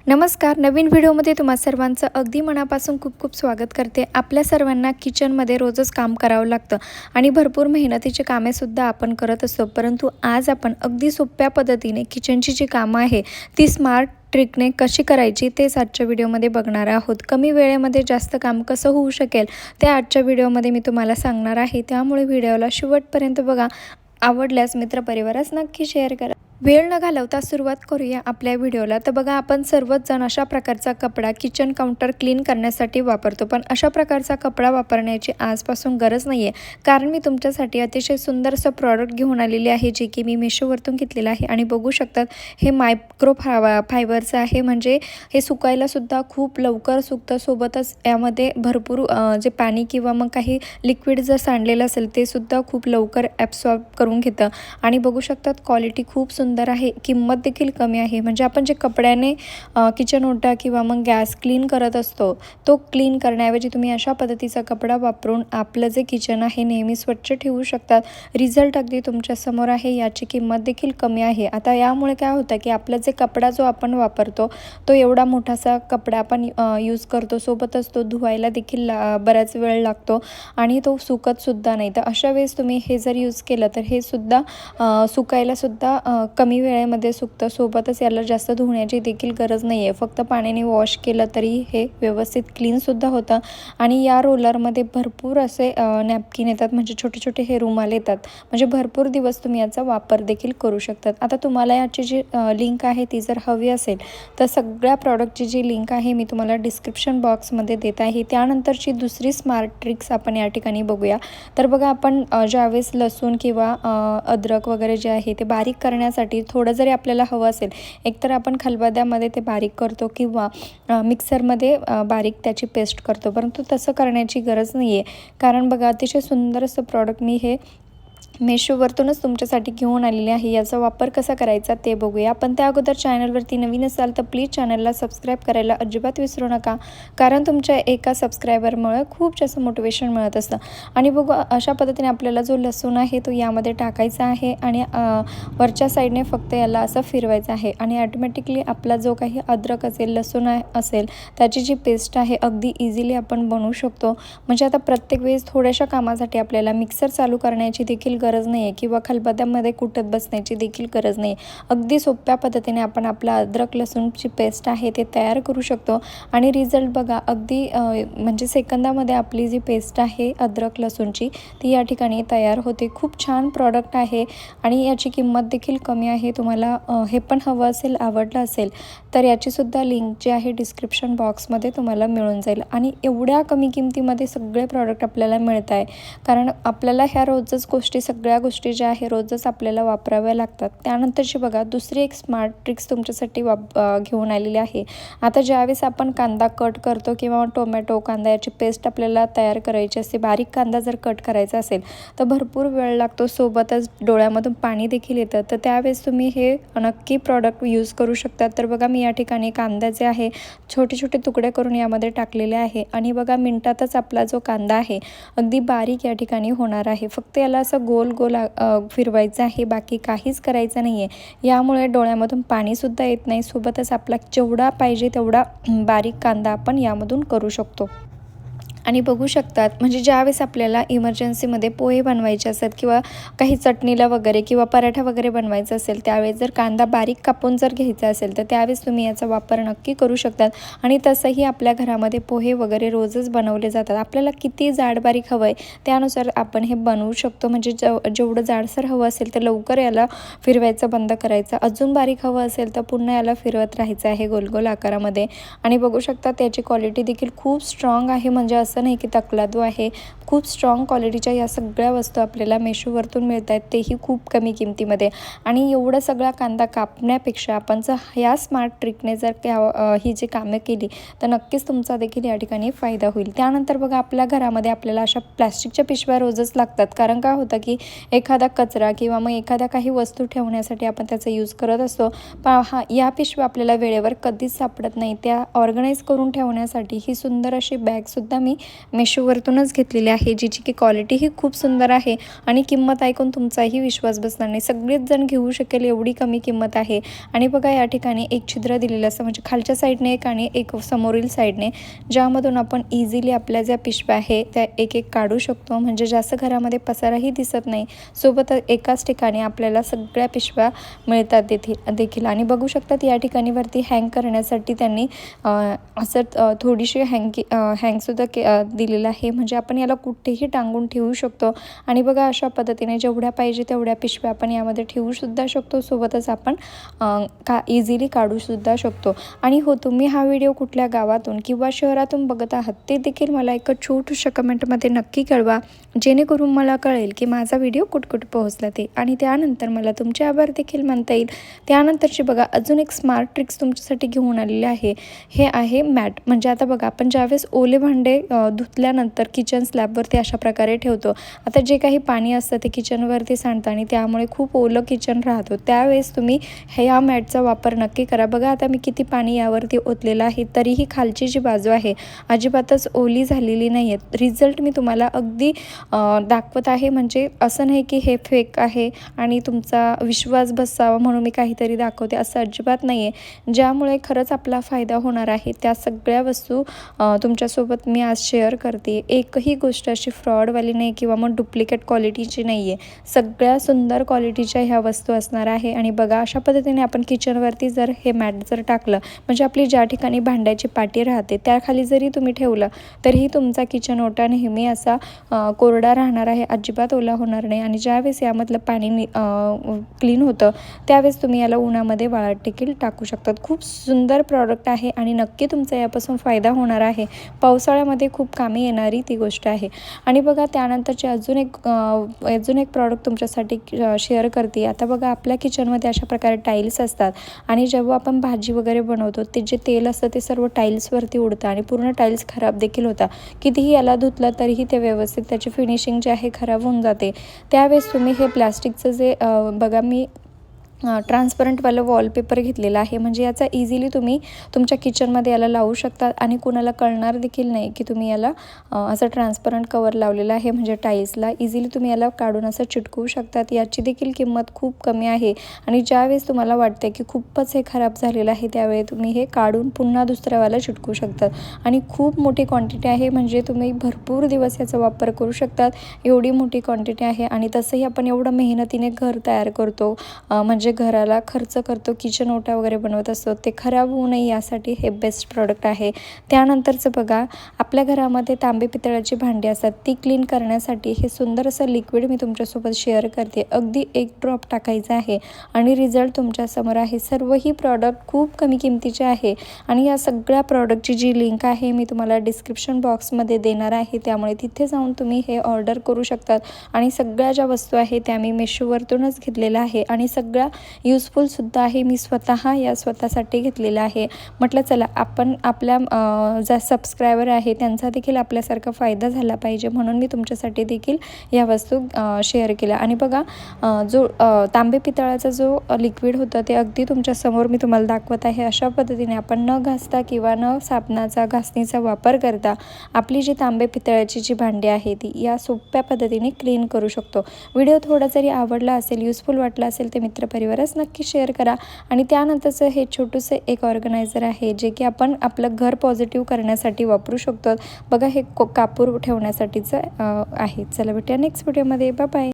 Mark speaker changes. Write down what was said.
Speaker 1: नमस्कार. नवीन व्हिडिओमध्ये तुम्हा सर्वांचं अगदी मनापासून खूप खूप स्वागत करते. आपल्या सर्वांना किचनमध्ये रोजच काम करावं लागतं आणि भरपूर मेहनतीची कामेसुद्धा आपण करत असतो. परंतु आज आपण अगदी सोप्या पद्धतीने किचनची जी कामं आहे ती स्मार्ट ट्रिकने कशी करायची तेच आजच्या व्हिडिओमध्ये बघणार आहोत. कमी वेळेमध्ये जास्त काम कसं होऊ शकेल ते आजच्या व्हिडिओमध्ये मी तुम्हाला सांगणार आहे. त्यामुळे व्हिडिओला शेवटपर्यंत बघा. आवडल्यास मित्रपरिवारास नक्की शेअर करा. वेळ न घालवता सुरुवात करूया आपल्या व्हिडिओला. तर बघा, आपण सर्वच जण अशा प्रकारचा कपडा किचन काउंटर क्लीन करण्यासाठी वापरतो. पण अशा प्रकारचा कपडा वापरण्याची आजपासून गरज नाही आहे, कारण मी तुमच्यासाठी अतिशय सुंदर असं प्रॉडक्ट घेऊन आलेली आहे, जे की मी मिशोवरतून घेतलेलं आहे. आणि बघू शकतात, हे मायक्रो फायबरचं आहे, म्हणजे हे सुकायलासुद्धा खूप लवकर सुकतं. सोबतच यामध्ये भरपूर जे पाणी किंवा मग काही लिक्विड जर सांडलेलं असेल ते सुद्धा खूप लवकर ॲब्सॉर्ब करून घेतं. आणि बघू शकतात, क्वालिटी खूप सुंदर आहे, किंमत देखील कमी आहे. म्हणजे आपण जे कपड्याने किचन ओटा किंवा मग गॅस क्लीन करत असतो, तो क्लीन करण्याऐवजी तुम्ही अशा पद्धतीचा कपडा वापरून आपलं जे किचन आहे नेहमी स्वच्छ ठेवू शकतात. रिझल्ट अगदी तुमच्यासमोर आहे, याची किंमत देखील कमी आहे. आता यामुळे काय होतं की आपला जे कपडा जो आपण वापरतो तो एवढा मोठासा कपडा आपण यूज करतो, सोबतच तो धुवायला देखील बराच वेळ लागतो आणि तो सुकतसुद्धा नाही. तर अशा वेळेस तुम्ही हे जर यूज केलं तर हे सुद्धा सुकायलासुद्धा कमी वेळेमध्ये सुकतं. सोबतच याला जास्त धुण्याची देखील गरज नाही आहे. फक्त पाण्याने वॉश केलं तरी हे व्यवस्थित क्लीनसुद्धा होतं. आणि या रोलरमध्ये भरपूर असे नॅपकिन येतात, म्हणजे छोटे छोटे हे रुमाल येतात, म्हणजे भरपूर दिवस तुम्ही याचा वापर देखील करू शकतात. आता तुम्हाला याची जी लिंक आहे ती जर हवी असेल तर सगळ्या प्रॉडक्टची जी लिंक आहे मी तुम्हाला डिस्क्रिप्शन बॉक्समध्ये देत आहे. त्यानंतरची दुसरी स्मार्ट ट्रिक्स आपण या ठिकाणी बघूया. तर बघा, आपण ज्यावेळेस लसूण किंवा अद्रक वगैरे जे आहे ते बारीक करण्यासाठी थोडं जरी आपल्याला हवं असेल, एकतर आपण खलबत्त्यामध्ये ते बारीक करतो किंवा मिक्सरमध्ये बारीक त्याची पेस्ट करतो. परंतु तसं करण्याची गरज नाही आहे, कारण बघा, अतिशय सुंदर असं प्रॉडक्ट मी हे मेशोवरतूनच तुमच्यासाठी घेऊन आलेले आहे. याचा वापर कसा करायचा ते बघूया. पण त्या अगोदर चॅनलवरती नवीन असाल तर प्लीज चॅनलला सबस्क्राईब करायला अजिबात विसरू नका, कारण तुमच्या एका सबस्क्रायबरमुळे खूप जास्त मोटिवेशन मिळत असतं. आणि बघू, अशा पद्धतीने आपल्याला जो लसूण आहे तो यामध्ये टाकायचा आहे आणि वरच्या साईडने फक्त याला असं फिरवायचं आहे आणि ऑटोमॅटिकली आपला जो काही अद्रक असेल, लसूण असेल, त्याची जी पेस्ट आहे अगदी इझिली आपण बनवू शकतो. म्हणजे आता प्रत्येक वेळेस थोड्याशा कामासाठी आपल्याला मिक्सर चालू करण्याची देखील गरज नाही आहे किंवा खलबत्त्यामध्ये कुटत बसण्याची देखील गरज नाही. अगदी सोप्या पद्धतीने आपण आपला अद्रक लसूणची पेस्ट आहे ते तयार करू शकतो. आणि रिझल्ट बघा, अगदी म्हणजे सेकंदामध्ये आपली जी पेस्ट आहे अद्रक लसूणची ती या ठिकाणी तयार होते. खूप छान प्रॉडक्ट आहे आणि याची किंमत देखील कमी आहे. तुम्हाला हे पण हवं असेल, आवडलं असेल तर याचीसुद्धा लिंक जी आहे डिस्क्रिप्शन बॉक्समध्ये तुम्हाला मिळून जाईल. आणि एवढ्या कमी किमतीमध्ये सगळे प्रॉडक्ट आपल्याला मिळत आहे, कारण आपल्याला ह्या रोजच सगळ्या गोष्टी ज्या आहे रोजच आपल्याला वापराव्या लागतात. त्यानंतरची बघा, दुसरी एक स्मार्ट ट्रिक्स तुमच्यासाठी घेऊन आलेली आहे. आता ज्यावेळेस आपण कांदा कट करतो किंवा टोमॅटो, कांदा याची पेस्ट आपल्याला तयार करायची असते, बारीक कांदा जर कट करायचा असेल तर भरपूर वेळ लागतो, सोबतच डोळ्यामधून पाणी देखील येतं. तर त्यावेळेस तुम्ही हे नक्की प्रॉडक्ट यूज करू शकतात. तर बघा, मी या ठिकाणी कांद्याचे आहे छोटे छोटे तुकडे करून यामध्ये टाकलेले आहे आणि बघा, मिनटातच आपला जो कांदा आहे अगदी बारीक या ठिकाणी होणार आहे. फक्त याला असं गोल गोल फिरवायचं आहे, बाकी काहीच करायचं नाही आहे. यामुळे डोळ्यामधून पाणीसुद्धा येत नाही, सोबतच आपला जेवढा पाहिजे तेवढा बारीक कांदा आपण यामधून करू शकतो. आणि बघू शकतात, म्हणजे ज्यावेळेस आपल्याला इमर्जन्सीमध्ये पोहे बनवायचे असतात किंवा काही चटणीला वगैरे किंवा पराठा वगैरे बनवायचा असेल, त्यावेळेस जर कांदा बारीक कापून जर घ्यायचा असेल तर त्यावेळेस तुम्ही याचा वापर नक्की करू शकतात. आणि तसंही आपल्या घरामध्ये पोहे वगैरे रोजच बनवले जातात. आपल्याला किती जाड बारीक हवं आहे त्यानुसार आपण हे बनवू शकतो. म्हणजे जेवढं जाडसर हवं असेल तर लवकर याला फिरवायचं बंद करायचं, अजून बारीक हवं असेल तर पुन्हा याला फिरवत राहायचं आहे गोल गोल आकारामध्ये. आणि बघू शकता, त्याची क्वालिटी देखील खूप स्ट्रॉंग आहे, म्हणजे असं नाही की तकलादू आहे. खूप स्ट्रॉंग क्वालिटीच्या या सगळ्या वस्तू आपल्याला मेशोवरतून मिळत आहेत, तेही खूप कमी किमतीमध्ये. आणि एवढा सगळा कांदा कापण्यापेक्षा आपण जर या स्मार्ट ट्रिकने जर ही जी कामे केली तर नक्कीच तुमचा देखील या ठिकाणी फायदा होईल. त्यानंतर बघा, आपल्या घरामध्ये आपल्याला अशा प्लॅस्टिकच्या पिशव्या रोजच लागतात, कारण काय होतं की एखादा कचरा किंवा मग एखाद्या काही वस्तू ठेवण्यासाठी आपण त्याचा यूज करत असतो. या पिशव्या आपल्याला वेळेवर कधीच सापडत नाही. त्या ऑर्गनाईज करून ठेवण्यासाठी ही सुंदर अशी बॅगसुद्धा मी मेशोवरतूनच घेतलेली आहे. आहे, जिची की क्वालिटीही खूप सुंदर आहे आणि किंमत ऐकून तुमचाही विश्वास बसणार नाही. सगळेच जण घेऊ शकेल एवढी कमी किंमत आहे. आणि बघा या ठिकाणी एक छिद्र दिलेलं असतं, म्हणजे खालच्या साईडने एक आणि एक समोरील साईडने, ज्यामधून आपण इझिली आपल्या ज्या पिशव्या आहे त्या एक एक काढू शकतो. म्हणजे जास्त घरामध्ये पसाराही दिसत नाही. सोबत एकाच ठिकाणी आपल्याला सगळ्या पिशव्या मिळतात देखील. आणि बघू शकतात या ठिकाणी वरती हँग करण्यासाठी त्यांनी असं थोडीशी हँगसुद्धा दिलेलं आहे, म्हणजे आपण याला कुठेही टांगून ठेवू शकतो. आणि बघा अशा पद्धतीने जेवढ्या पाहिजे तेवढ्या पिशव्या आपण यामध्ये ठेवूसुद्धा शकतो. सोबतच आपण इझिली काढूसुद्धा शकतो. आणि हो, तुम्ही हा व्हिडिओ कुठल्या गावातून किंवा शहरातून बघत आहात ते देखील मला एक छोटूशा कमेंटमध्ये नक्की कळवा, जेणेकरून मला कळेल की माझा व्हिडिओ कुठकुठे पोहोचला ते. आणि त्यानंतर मला तुमचे आभार देखील मानता येईल. त्यानंतरची बघा अजून एक स्मार्ट ट्रिक्स तुमच्यासाठी घेऊन आलेले आहे. हे आहे मॅट. म्हणजे आता बघा आपण ज्यावेळेस ओले भांडे धुतल्यानंतर किचन स्लॅबवरती अशा प्रकारे ठेवतो. आता जे काही पाणी असतं ते किचनवरती सांडतं आणि त्यामुळे खूप ओलं किचन राहतो. त्यावेळेस तुम्ही ह्या मॅटचा वापर नक्की करा. बघा आता मी किती पाणी यावरती ओतलेलं आहे, तरीही खालची जी बाजू आहे अजिबातच ओली झालेली नाही आहे. रिझल्ट मी तुम्हाला अगदी दाखवत आहे. म्हणजे असं नाही की हे फेक आहे आणि तुमचा विश्वास बसावा म्हणून मी काहीतरी दाखवते, असं अजिबात नाही आहे. ज्यामुळे खरंच आपला फायदा होणार आहे त्या सगळ्या वस्तू तुमच्यासोबत मी आज शेअर करते. एकही गोष्ट अशी फ्रॉडवाली नाही किंवा मग डुप्लिकेट क्वालिटीची नाही आहे. सगळ्या सुंदर क्वालिटीच्या ह्या वस्तू असणार आहे. आणि बघा अशा पद्धतीने आपण किचनवरती जर हे मॅट जर टाकलं, म्हणजे आपली ज्या ठिकाणी भांड्याची पाटी राहते त्याखाली जरी तुम्ही ठेवलं तरीही तुमचा किचन ओटा नेहमी असा कोरडा राहणार आहे, अजिबात ओला होणार नाही. आणि ज्यावेळेस यामधलं पाणी क्लीन होतं त्यावेळेस तुम्ही याला उन्हामध्ये वाळत देखील टाकू शकतात. खूप सुंदर प्रॉडक्ट आहे आणि नक्की तुमचा यापासून फायदा होणार आहे. पावसाळ्यामध्ये खूप कामी येणारी ती गोष्ट आहे. आणि बघा त्यानंतरचे अजून एक प्रॉडक्ट तुमच्यासाठी शेअर करते. आता बघा आपल्या किचनमध्ये अशा प्रकारे टाईल्स असतात आणि जेव्हा आपण भाजी वगैरे बनवतो ते जे तेल असतं ते सर्व टाईल्सवरती उडतं आणि पूर्ण टाईल्स खराब देखील होतात. कितीही याला धुतलं तरीही ते व्यवस्थित त्याची फिनिशिंग जे आहे खराब होऊन जाते. त्यावेळेस तुम्ही हे प्लॅस्टिकचं जे बघा मी ट्रान्सपरंटवालं वॉलपेपर घेतलेला आहे. म्हणजे याचा इझिली तुम्ही तुमच्या किचनमध्ये याला लावू शकता आणि कुणाला कळणार देखील नाही की तुम्ही याला असं ट्रान्सपरंट कवर लावलेलं आहे. म्हणजे टाईल्सला इझिली तुम्ही याला काढून असं चिटकवू शकतात. याची देखील किंमत खूप कमी आहे. आणि ज्यावेळेस तुम्हाला वाटते की खूपच हे खराब झालेलं आहे त्यावेळी तुम्ही हे काढून पुन्हा दुसऱ्यावाला चिटकवू शकतात. आणि खूप मोठी क्वांटिटी आहे, म्हणजे तुम्ही भरपूर दिवस याचा वापर करू शकतात. एवढी मोठी क्वांटिटी आहे. आणि तसंही आपण एवढं मेहनतीने घर तयार करतो, म्हणजे घराला खर्च करतो, किचन ओटा वगैरे बनवत असतो, ते खराब होऊ नये यासाठी हे बेस्ट प्रॉडक्ट आहे. त्यानंतरचं बघा आपल्या घरामध्ये तांबे पितळाची भांडी असतात ती क्लीन करण्यासाठी हे सुंदर असं लिक्विड मी तुमच्यासोबत शेअर करते. अगदी 1 ड्रॉप टाकायचं आहे आणि रिझल्ट तुमच्यासमोर आहे. सर्वही प्रॉडक्ट खूप कमी किमतीचे आहे आणि या सगळ्या प्रॉडक्टची जी लिंक आहे मी तुम्हाला डिस्क्रिप्शन बॉक्समध्ये देणार आहे. त्यामुळे तिथे जाऊन तुम्ही हे ऑर्डर करू शकतात. आणि सगळ्या ज्या वस्तू आहे त्या मी मेशोवरतूनच घेतलेल्या आहे आणि सगळ्या युजफुलसुद्धा आहे. मी स्वतःसाठी घेतलेलं आहे. म्हटलं चला आपण आपल्या ज्या सबस्क्रायबर आहे त्यांचा देखील आपल्यासारखा फायदा झाला पाहिजे म्हणून मी तुमच्यासाठी देखील या वस्तू शेअर केल्या. आणि बघा जो तांबे पितळाचा जो लिक्विड होतं ते अगदी तुमच्यासमोर मी तुम्हाला दाखवत आहे. अशा पद्धतीने आपण न घासता किंवा न साबणाचा घासणीचा वापर करता आपली जी तांबे पितळाची जी भांडी आहे ती या सोप्या पद्धतीने क्लीन करू शकतो. व्हिडिओ थोडा जरी आवडला असेल, युजफुल वाटला असेल ते मित्रपरिवारास नक्की शेअर करा. आणि त्यानंतरचं हे छोटंसं एक ऑर्गनायझर आहे जे की आपण आपलं घर पॉझिटिव्ह करण्यासाठी वापरू शकतो. बघा हे कापूर ठेवण्यासाठीचं आहे. चला भेटूया नेक्स्ट व्हिडिओमध्ये. Bye bye.